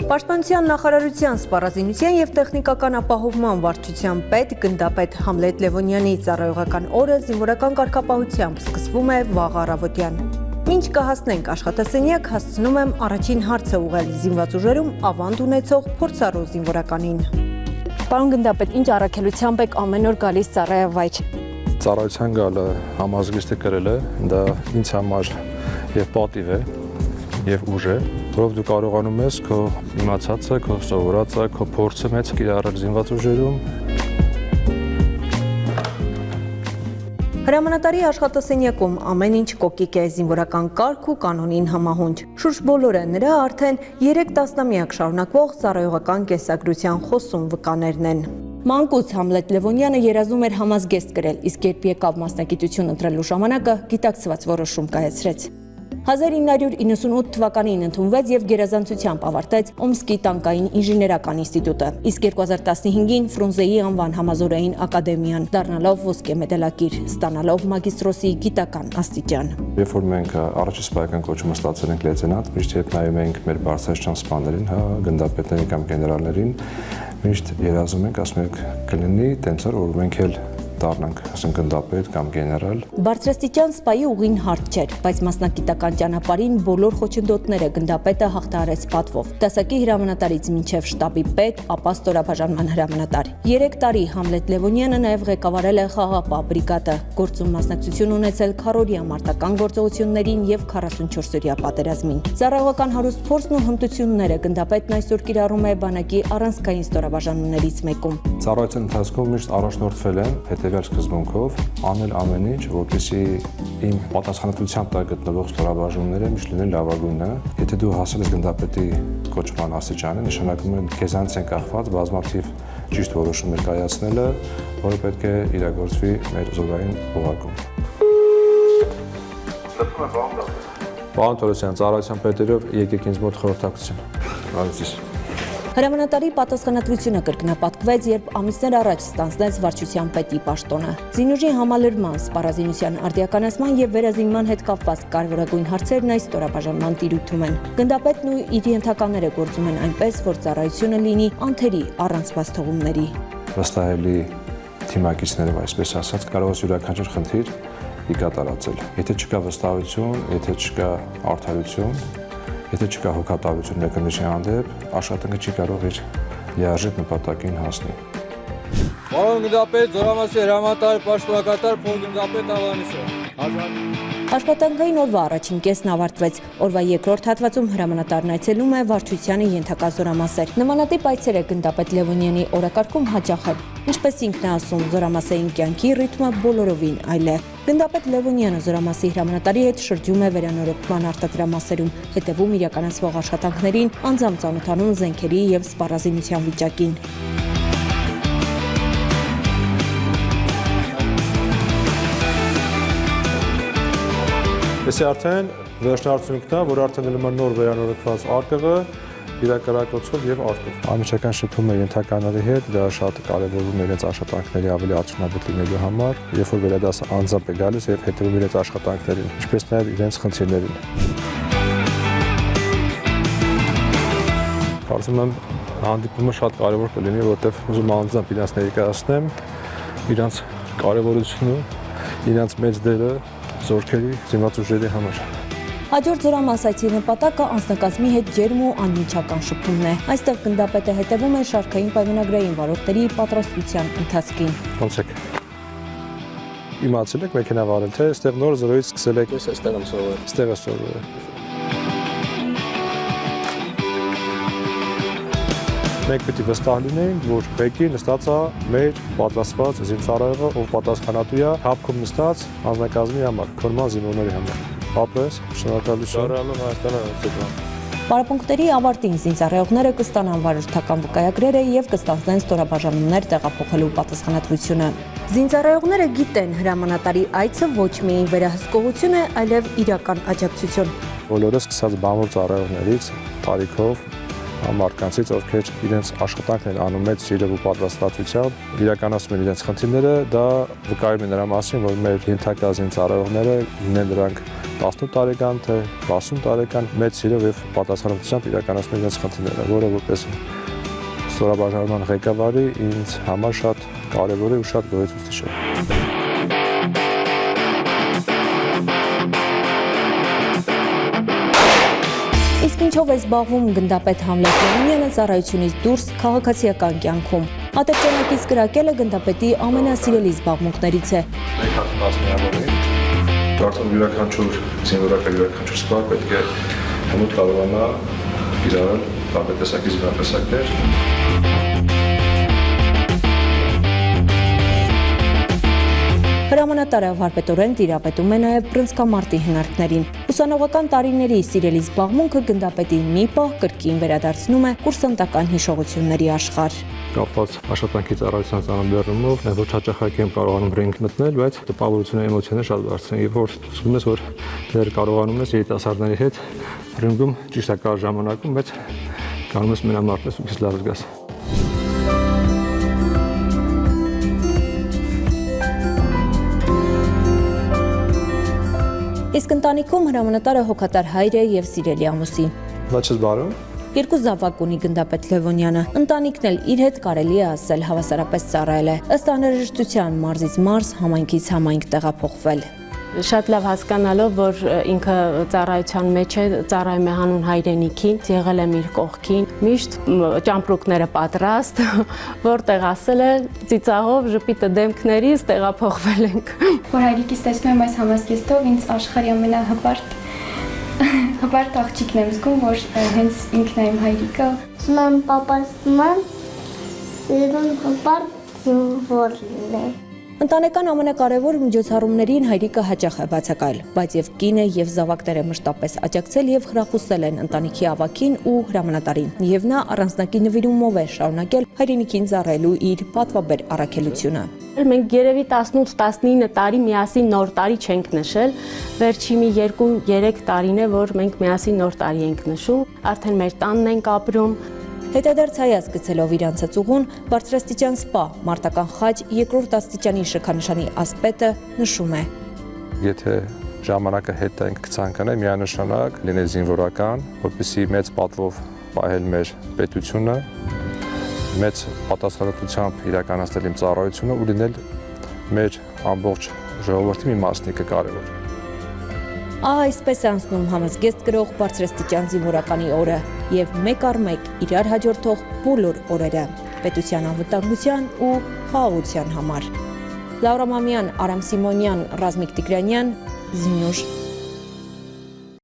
Պաշտպանության նախարարության սպառազինության և տեխնիկական ապահովման վարչության պետ գնդապետ Համլետ Լևոնյանի ծառայողական օրը զինվորական կարգապահությամբ սկսվում է վաղ առավոտյան։ Մինչ կհասնենք աշխատասենյակ, հասցնում եմ առաջին հարցը ուղղել զինված ուժերում ավանդ ունեցող փորձառու զինվորականին։ Պարոն գնդապետ, ինչ առաքելությամբ եք ամեն օր գալիս ծառայավայր։ Ծառայության գալը համազգեստը կրել է, դա ինձ համար և պատիվ է, և ուժ է, որով դու կարողանում ես քո իմացածը, քո սովորածը, քո փորձը մեծ կիրառել զինված ուժերում։ Հրամանատարի աշխատասենյակում ամեն ինչ կոկիկ է, զինվորական կարգ ու կանոնին համահունչ։ Շուրջ բոլորը նրա արդեն 3 տասնամյակ շարունակվող ծառայողական կենսագրության խոսուն վկաներն են։ Մանկուց Համլետ Լևոնյանը երազում էր համազգեստ կրել, իսկ երբ եկավ մասնագիտություն ընտրելու ժամանակը, գիտակցված որոշում կայացրեց։ 1998 թվականին ընդունվեց և գերազանցությամբ ավարտեց Օմսկի տանկային ինժեներական ինստիտուտը, իսկ 2015-ին Ֆրունզեի անվան համազորային ակադեմիան, դառնալով ոսկե մեդալակիր, ստանալով մագիստրոսի գիտական աստիճան։ Երբ որ մենք առաջի սպայական կոչումը ստացել ենք լեյտենանտ, միշտ երբ նայում ենք մեր բարձրաստիճան սպաներին, գնդապետներին կամ գեներալներին, միշտ երազում ենք, ասում ենք կլինի տենց որ մենք էլ դառնանք գնդապետ կամ գեներալ։ Բարձրաստիճան սպայի ուղին հարթ չէր, բայց մասնագիտական ճանապարհին բոլոր խոչընդոտները գնդապետը հաղթահարեց պատվով։ Դասակի հրամանատարից մինչև շտաբի պետ, ապա ստորաբաժանման հրամանատար։ 3 տարի Համլետ Լևոնյանը նաև ղեկավարել է խաղապահ բրիգադը, գործում մասնակցություն ունեցել քառօրյա մարտական գործողություններին և 44-օրյա պատերազմին։ Ծառայողական հարուստ փորձն ու հմտությունները գնդապետն այսօր կիրառում է բանակի առանցքային ստորաբաժանումներից մեկում։ Ծառայության ընթացքում միշտ առաջնորդվել եմ հետևյալ սկզբունքով, անել ամեն ինչ, որպեսզի իմ պատասխանատվության տակ գտնվող ստորաբաժանումները միշտ լինեն լավագույնը։ Եթե դու հասել ես գնդապետի կոչման աստիճանը, նշանակում է քեզանից են կախված բազմաթիվ ճիշտ որոշումներ կայացնելը, որը պետք է իրագործվի մեր զորային օղակում։ Պարոն Թորոսյան, ծառայության պետերով եկեք ինձ մոտ խորհրդակցություն։ Հրամանատարի պատասխանատվությունը կրկնապատկվեց, երբ ամիսներ առաջ ստանձնեց վարչության պետի պաշտոնը։ Զինուժի համալրման, սպառազինության արդիականացման և վերազինման հետ կապված կարևորագույն հարցերն այս ստորաբաժանման տիրույթում են։ Գնդապետն ու իր ենթականները գործում են այնպես, որ ծառայությունը լինի անթերի առանց բացթողումների։ Վստահելի թիմակիցներով, այսպես ասած, կարող է յուրաքանչյուր խնդիր կատարածել։ Եթե չկա վստահություն, եթե չկա արդարություն, եթե չկա հոգատարություն մեկը հանդեպ, աշխատանքը չի կարող իր լիարժեք նպատակին հասնել։ Պարոն գնդապետ, զորամասի հրամանատար, պաշտոնակատար, փոխգնդապետ Ավանեսյան։ Աշխատանքային օրվա առաջին կեսն ավարտվեց։ Օրվա երկրորդ հատվածում հրամանատարն այցելում է վարչությանի ենթակա զորամասեր։ Նմանատիպ այցերը գնդապետ Լևոնյանի օրակարգում հաճախ են։ Ինչպես ինքն է ասում, զորամասային կյանքի ռիթմը բոլորովին այլ է։ Գնդապետ Լևոնյանը զորամասի հրամանատարի հետ շրջում է վերանորոգման արտադրամասերում, հետևում իրականացվող աշխատանքներին, անձամբ ծանոթանում զենքերի և սպառազինության վիճակին։ Այսի արդեն վերջնարդյունքն է, որ արդեն ելում է նոր վերանորոգված արկղը, իրակարակոցով և արկղ։ Անմիջական շփում է ենթականների հետ, դա շատ կարևորում է իրենց աշխատանքների ավելի արդյունավետ լինելու համար, երբ որ վերադասը անձամբ է գալիս և հետևում իրենց աշխատանքներին, ինչպես նաև իրենց խնդիրներին։ Կարծում եմ հանդիպումը շատ կարևոր կլինի, որտեղ ուզում անձամբ իրենց ներկայացնեմ իրենց կարևորությունը, իրենց մեծ դերը զորքերի, զինված ուժերի համար։ Հաջորդ զորամաս այցի նպատակը անձնակազմի հետ ջերմ ու անմիջական շփումն է։ Այստեղ գնդապետը հետևում է շարքային պայմանագրային վարորդների պատրաստության ընթացքին։ Ոնց եք։ Իմացել եք մեքենա վարել, թե այստեղ նոր զրոյից սկսել եք։ Ես այստեղ եմ սովորել։ Այստեղ է սովորել։ Մենք պետք է վստահ լինենք, որ բեկի նստած է մեր պատրաստված զինծառայողը, ով պատասխանատու է հապկում նստած անձնակազմի համար, քորման զինվորների համար։ Ապրես, շնորհակալություն։ Շարժալով Հայաստանը ցույց։ Պարապմունքների ավարտին զինծառայողները կստանան վարորդական վկայագրերը և կստանձնեն ստորաբաժանումներ տեղափոխելու պատասխանատվությունը։ Զինծառայողները գիտեն հրամանատարի այցը ոչ միայն վերահսկողություն է, այլև իրական աջակցություն։ Բոլորը սկսած բանվոր ծառայողներից, տարիքով, մարդկանցից, ովքեր իրենց աշխատանքն են անում մեծ սիրով ու պատրաստվածությամբ, իրականացնում են իրենց խնդիրները, դա վկայում է նրա մասին, որ մեր ենթակա զինծառայողները լինեն դրանք 18 տարեկան թե 60 տարեկան մեծ սիրով եւ պատասխանատվությամբ իրականացնել իրենց խնդիրները, որը որպես ստորաբաժանման ղեկավարի ինձ համար շատ կարեւոր է ու շատ գոհեցուցիչ է։ Իսկ ինչով է զբաղվում գնդապետ Համլետ Լևոնյանը ծառայությունից դուրս քաղաքացիական կյանքում։ Ատրճանակից կրակելը գնդապետի ամենասիրելի զբաղմունքներից է։ Մենք հասնիավորին կարծում յուրաքանչյուր զինվորական յուրաքանչյուր սպա պետք է հմուտ կարողանա կիրառել տարբերտեսակի զինատեսակներ։ Հրամանատարը վարպետորեն տիրապետում է նաև բռնցքամարտի հնարքներին։ Ուսանողական տարիների սիրելի զբաղմունքը գնդապետի մի պահ կրկին վերադարձնում է կուրսանտական հիշողությունների աշխարհ։ Կապված աշխատանքի ծառայության ծանոթ ոչ հաճախակի եմ կարողանում ռինգ մտնել, բայց տպավորությունը էմոցիաները շատ բարձր են, եւ որ զգում ես, որ դեռ կարողանում ես երիտասարդների հետ ռինգում ճիշտ ակա ժամանակում, բայց կարողանում ես մենամարտես ու քիչ լավ զգաս։ Իսկ ընտանիքում հրամանատարը հոգատար հայր է եւ սիրելի ամուսին։ Ո՞նց ես բարում։ Երկու զավակ ունի գնդապետ Լևոնյանը։ Ընտանիքն էլ իր հետ կարելի է ասել հավասարապես ծառայել է։ Ըստ անհրաժեշտության մարզից մարզ, համայնքից համայնք տեղափոխվել։ Շատ լավ հասկանալով, որ ինքը ծառայության մեջ է, ծառայում է հանուն հայրենիքին, եղել եմ իր կողքին, միշտ ճամպրուկները պատրաստ, որտեղ ասել է ծիծաղով ժպիտը դեմքներից տեղափոխվել ենք։ Որ հայրիկից տեսնում եմ այս համազգեստով, ինձ աշխարհի ամենահպարտ աղջիկն եմ զգում, որ հենց ինքն է իմ հայրիկը։ Մամ պապաս ման սիրուն հպարտ զինվորն է։ Ընտանեկան ամենակարևոր միջոցառումներին հայրիկը հաճախ է բացակայել, բայց եւ կինը եւ զավակները մշտապես աջակցել եւ խրախուսել են ընտանիքի ավագին ու հրամանատարին, եւ նա առանձնակի նվիրումով է շարունակել հայրենիքին ծառայելու իր պատվաբեր առաքելությունը։ Մենք երևի 18-19 տարի միասին նոր տարի չենք նշել, վերջի մի 2-3 տարին է, որ մենք միասին նոր տարի ենք նշում, արդեն մեր տանն ենք ապրում։ Հետադարձ հայացք գցելով իր անցածուղուն, բարձրաստիճան սպա, մարտական խաչ, երկրորդ աստիճանի շքանշանի ասպետը նշում է. Եթե ժամանակը հետ ենք ցանկանալ միանշանակ լինել զինվորական, որպեսզի մեծ պատվով պահել մեր պետությունը, մեծ պատասխանատվությամբ իրականացնել իմ ծառայությունը ու լինել մեր ամբողջ ժողովրդի մի մասնիկը կարևոր։ Այսպես է անցնում համազգեստ գրող բարձրաստիճան զինվորականի օրը եւ մեկ առ մեկ իրար հաջորդող բոլոր օրերը պետության անվտանգության ու խաղաղության համար։ Լաուրա Մամյան, Արամ Սիմոնյան, Ռազմիկ Տիգրանյան, Զինուշ